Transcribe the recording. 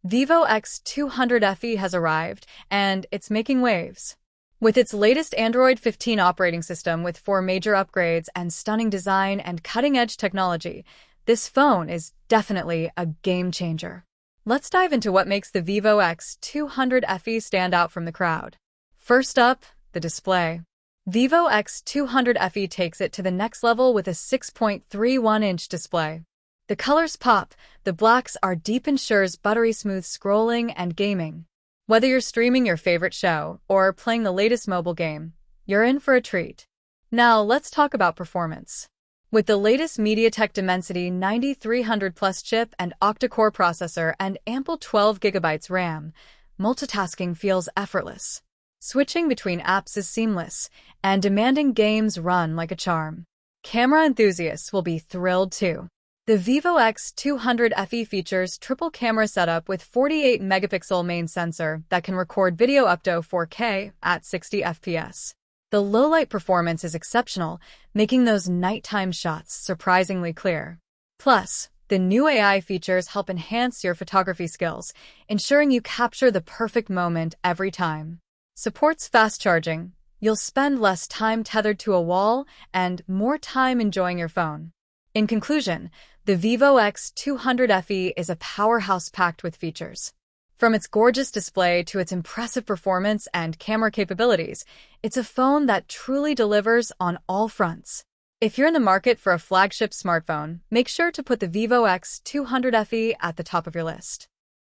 VIVO X200 FE has arrived, and it's making waves. With its latest Android 15 operating system with 4 major upgrades and stunning design and cutting-edge technology, this phone is definitely a game changer. Let's dive into what makes the VIVO X200 FE stand out from the crowd. First up, the display. VIVO X200 FE takes it to the next level with a 6.31-inch display. The colors pop, the blacks are deep, ensures buttery smooth scrolling and gaming. Whether you're streaming your favorite show or playing the latest mobile game, you're in for a treat. Now let's talk about performance. With the latest MediaTek Dimensity 9300 Plus chip and octa-core processor and ample 12GB RAM, multitasking feels effortless. Switching between apps is seamless, and demanding games run like a charm. Camera enthusiasts will be thrilled too. The VIVO X200 FE features triple camera setup with 48-megapixel main sensor that can record video up to 4K at 60 FPS. The low-light performance is exceptional, making those nighttime shots surprisingly clear. Plus, the new AI features help enhance your photography skills, ensuring you capture the perfect moment every time. Supports fast charging. You'll spend less time tethered to a wall and more time enjoying your phone. In conclusion, the VIVO X200 FE is a powerhouse packed with features. From its gorgeous display to its impressive performance and camera capabilities, it's a phone that truly delivers on all fronts. If you're in the market for a flagship smartphone, make sure to put the VIVO X200 FE at the top of your list.